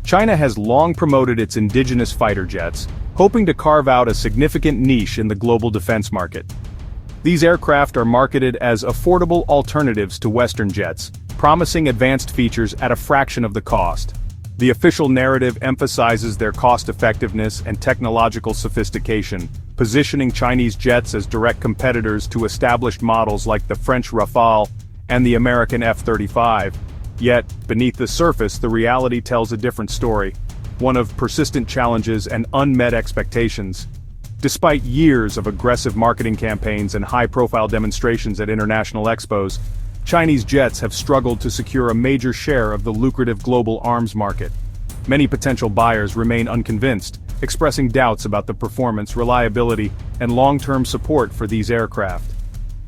China has long promoted its indigenous fighter jets, hoping to carve out a significant niche in the global defense market. These aircraft are marketed as affordable alternatives to Western jets, promising advanced features at a fraction of the cost. The official narrative emphasizes their cost-effectiveness and technological sophistication, positioning Chinese jets as direct competitors to established models like the French Rafale and the American F-35. Yet, beneath the surface, the reality tells a different story, one of persistent challenges and unmet expectations. Despite years of aggressive marketing campaigns and high-profile demonstrations at international expos, Chinese jets have struggled to secure a major share of the lucrative global arms market. Many potential buyers remain unconvinced, expressing doubts about the performance, reliability, and long-term support for these aircraft.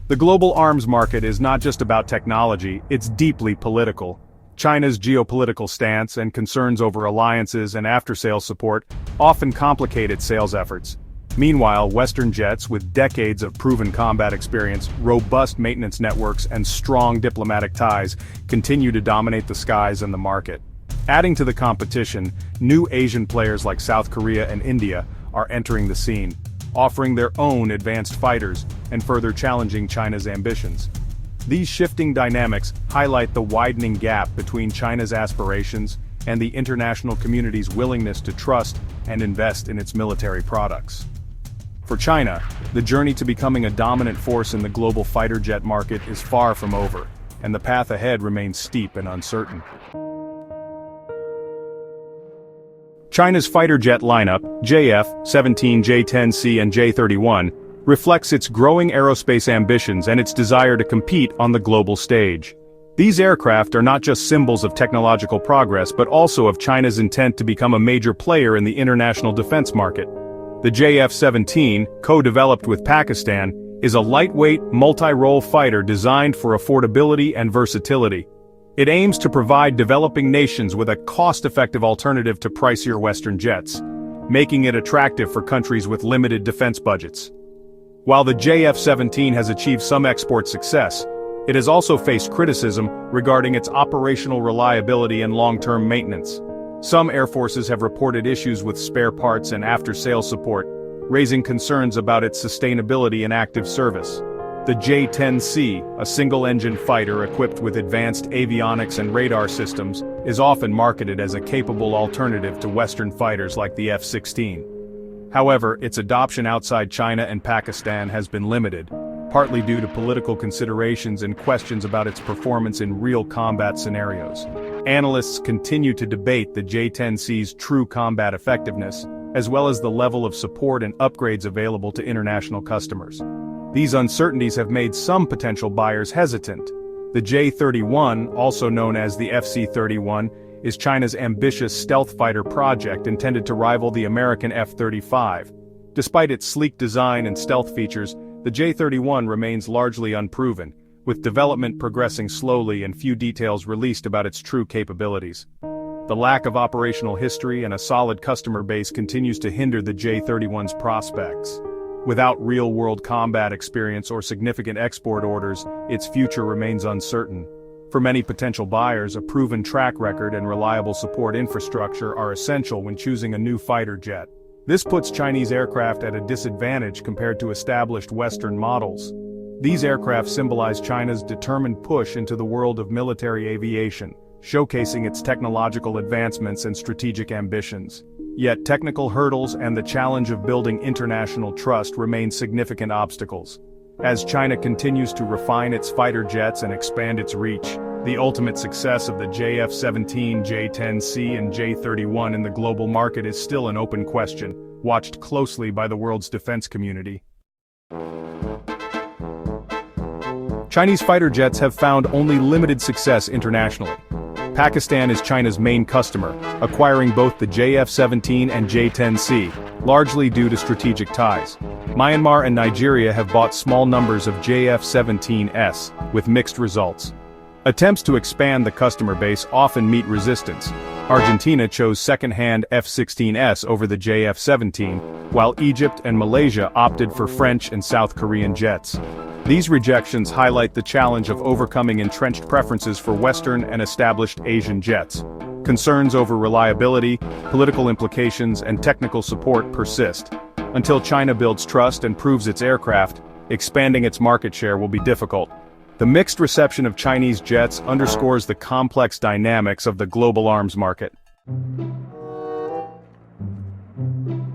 The global arms market is not just about technology, it's deeply political. China's geopolitical stance and concerns over alliances and after-sales support often complicate its sales efforts. Meanwhile, Western jets with decades of proven combat experience, robust maintenance networks, and strong diplomatic ties continue to dominate the skies and the market. Adding to the competition, new Asian players like South Korea and India are entering the scene, offering their own advanced fighters and further challenging China's ambitions. These shifting dynamics highlight the widening gap between China's aspirations and the international community's willingness to trust and invest in its military products. For China, the journey to becoming a dominant force in the global fighter jet market is far from over, and the path ahead remains steep and uncertain. China's fighter jet lineup, JF-17, J-10C and J-31, reflects its growing aerospace ambitions and its desire to compete on the global stage. These aircraft are not just symbols of technological progress but also of China's intent to become a major player in the international defense market. The JF-17, co-developed with Pakistan, is a lightweight, multi-role fighter designed for affordability and versatility. It aims to provide developing nations with a cost-effective alternative to pricier Western jets, making it attractive for countries with limited defense budgets. While the JF-17 has achieved some export success, it has also faced criticism regarding its operational reliability and long-term maintenance. Some air forces have reported issues with spare parts and after-sales support, raising concerns about its sustainability in active service. The J-10C, a single-engine fighter equipped with advanced avionics and radar systems, is often marketed as a capable alternative to Western fighters like the F-16. However, its adoption outside China and Pakistan has been limited, partly due to political considerations and questions about its performance in real combat scenarios. Analysts continue to debate the J-10C's true combat effectiveness, as well as the level of support and upgrades available to international customers. These uncertainties have made some potential buyers hesitant. The J-31, also known as the FC-31, is China's ambitious stealth fighter project intended to rival the American F-35. Despite its sleek design and stealth features, the J-31 remains largely unproven, with development progressing slowly and few details released about its true capabilities. The lack of operational history and a solid customer base continues to hinder the J-31's prospects. Without real-world combat experience or significant export orders, its future remains uncertain. For many potential buyers, a proven track record and reliable support infrastructure are essential when choosing a new fighter jet. This puts Chinese aircraft at a disadvantage compared to established Western models. These aircraft symbolize China's determined push into the world of military aviation, showcasing its technological advancements and strategic ambitions. Yet technical hurdles and the challenge of building international trust remain significant obstacles. As China continues to refine its fighter jets and expand its reach, the ultimate success of the JF-17, J-10C and J-31 in the global market is still an open question, watched closely by the world's defense community. Chinese fighter jets have found only limited success internationally. Pakistan is China's main customer, acquiring both the JF-17 and J-10C, largely due to strategic ties. Myanmar and Nigeria have bought small numbers of JF-17S, with mixed results. Attempts to expand the customer base often meet resistance. Argentina chose second-hand F-16S over the JF-17, while Egypt and Malaysia opted for French and South Korean jets. These rejections highlight the challenge of overcoming entrenched preferences for Western and established Asian jets. Concerns over reliability, political implications, and technical support persist. Until China builds trust and proves its aircraft, expanding its market share will be difficult. The mixed reception of Chinese jets underscores the complex dynamics of the global arms market.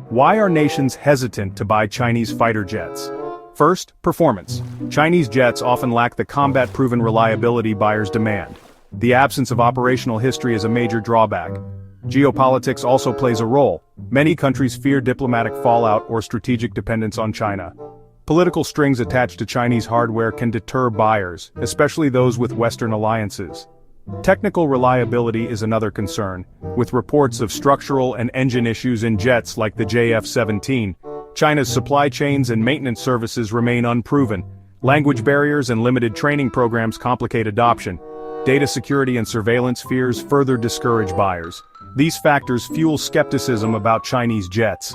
Why are nations hesitant to buy Chinese fighter jets? First, performance. Chinese jets often lack the combat-proven reliability buyers demand. The absence of operational history is a major drawback. Geopolitics also plays a role. Many countries fear diplomatic fallout or strategic dependence on China. Political strings attached to Chinese hardware can deter buyers, especially those with Western alliances. Technical reliability is another concern, with reports of structural and engine issues in jets like the JF-17. China's supply chains and maintenance services remain unproven. Language barriers and limited training programs complicate adoption. Data security and surveillance fears further discourage buyers. These factors fuel skepticism about Chinese jets.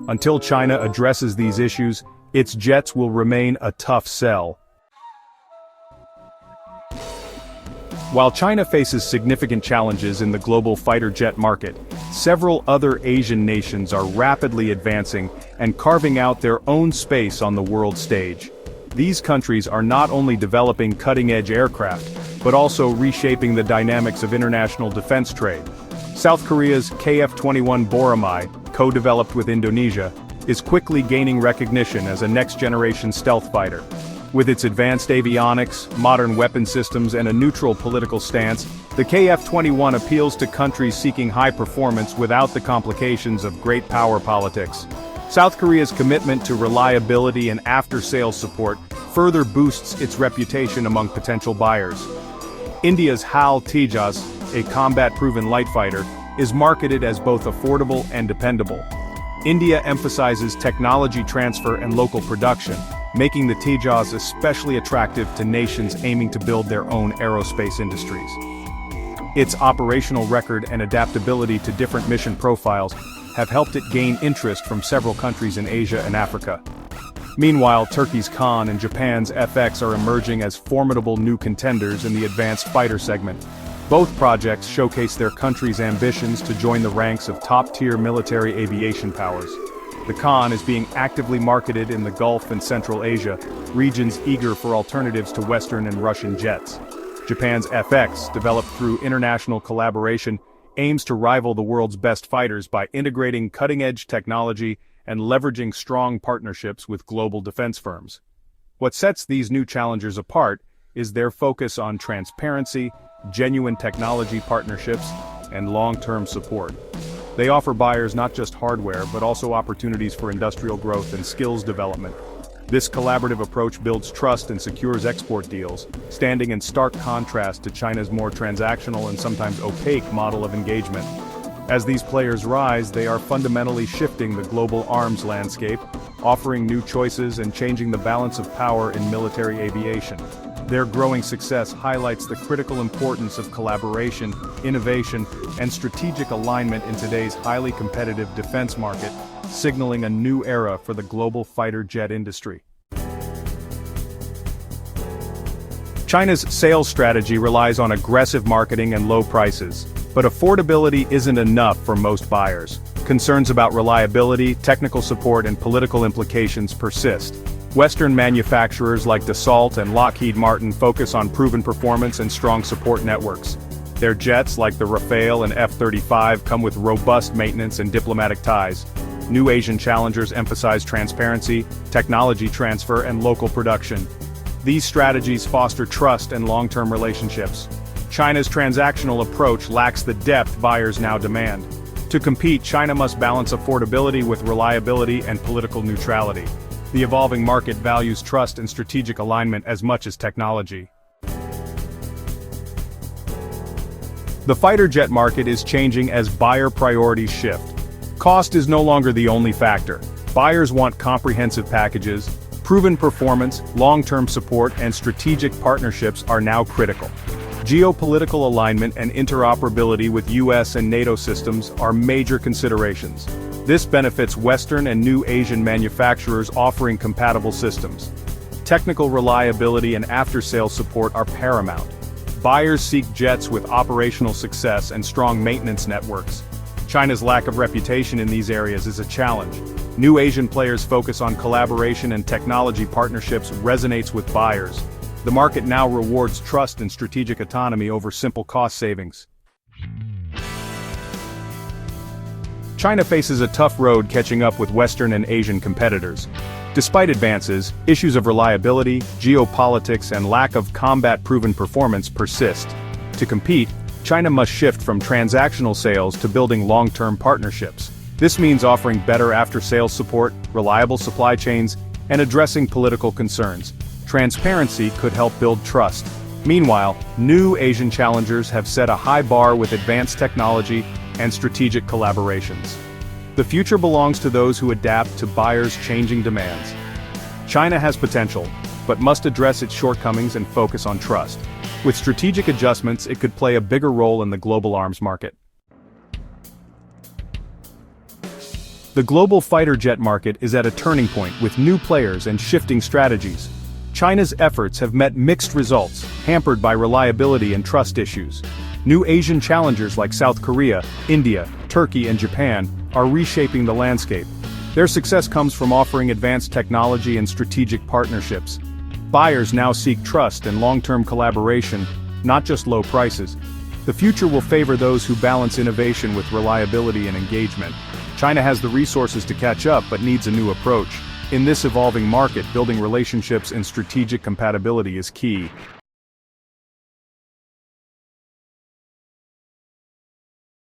Until China addresses these issues, its jets will remain a tough sell. While China faces significant challenges in the global fighter jet market, several other Asian nations are rapidly advancing and carving out their own space on the world stage. These countries are not only developing cutting-edge aircraft, but also reshaping the dynamics of international defense trade. South Korea's KF-21 Boramae, co-developed with Indonesia, is quickly gaining recognition as a next-generation stealth fighter. With its advanced avionics, modern weapon systems, and a neutral political stance, the KF-21 appeals to countries seeking high performance without the complications of great power politics. South Korea's commitment to reliability and after-sales support further boosts its reputation among potential buyers. India's HAL Tejas, a combat-proven light fighter, is marketed as both affordable and dependable. India emphasizes technology transfer and local production, making the Tejas especially attractive to nations aiming to build their own aerospace industries. Its operational record and adaptability to different mission profiles have helped it gain interest from several countries in Asia and Africa. Meanwhile, Turkey's Khan and Japan's FX are emerging as formidable new contenders in the advanced fighter segment. Both projects showcase their countries' ambitions to join the ranks of top-tier military aviation powers. The Khan is being actively marketed in the Gulf and Central Asia, regions eager for alternatives to Western and Russian jets. Japan's FX, developed through international collaboration, aims to rival the world's best fighters by integrating cutting-edge technology and leveraging strong partnerships with global defense firms. What sets these new challengers apart is their focus on transparency, genuine technology partnerships, and long-term support. They offer buyers not just hardware but also opportunities for industrial growth and skills development. This collaborative approach builds trust and secures export deals, standing in stark contrast to China's more transactional and sometimes opaque model of engagement. As these players rise, they are fundamentally shifting the global arms landscape, offering new choices and changing the balance of power in military aviation. Their growing success highlights the critical importance of collaboration, innovation, and strategic alignment in today's highly competitive defense market, signaling a new era for the global fighter jet industry. China's sales strategy relies on aggressive marketing and low prices, but affordability isn't enough for most buyers. Concerns about reliability, technical support, and political implications persist. Western manufacturers like Dassault and Lockheed Martin focus on proven performance and strong support networks. Their jets, like the Rafale and F-35, come with robust maintenance and diplomatic ties. New Asian challengers emphasize transparency, technology transfer, and local production. These strategies foster trust and long-term relationships. China's transactional approach lacks the depth buyers now demand. To compete, China must balance affordability with reliability and political neutrality. The evolving market values trust and strategic alignment as much as technology. The fighter jet market is changing as buyer priorities shift. Cost is no longer the only factor. Buyers want comprehensive packages, proven performance, long-term support, and strategic partnerships are now critical. Geopolitical alignment and interoperability with US and NATO systems are major considerations. This benefits Western and new Asian manufacturers offering compatible systems. Technical reliability and after-sales support are paramount. Buyers seek jets with operational success and strong maintenance networks. China's lack of reputation in these areas is a challenge. New Asian players' focus on collaboration and technology partnerships resonates with buyers. The market now rewards trust and strategic autonomy over simple cost savings. China faces a tough road catching up with Western and Asian competitors. Despite advances, issues of reliability, geopolitics, and lack of combat-proven performance persist. To compete, China must shift from transactional sales to building long-term partnerships. This means offering better after-sales support, reliable supply chains, and addressing political concerns. Transparency could help build trust. Meanwhile, new Asian challengers have set a high bar with advanced technology and strategic collaborations. The future belongs to those who adapt to buyers' changing demands. China has potential, but must address its shortcomings and focus on trust. With strategic adjustments, it could play a bigger role in the global arms market. The global fighter jet market is at a turning point with new players and shifting strategies. China's efforts have met mixed results, hampered by reliability and trust issues. New Asian challengers like South Korea, India, Turkey, and Japan are reshaping the landscape. Their success comes from offering advanced technology and strategic partnerships. Buyers now seek trust and long-term collaboration, not just low prices. The future will favor those who balance innovation with reliability and engagement. China has the resources to catch up but needs a new approach. In this evolving market, building relationships and strategic compatibility is key.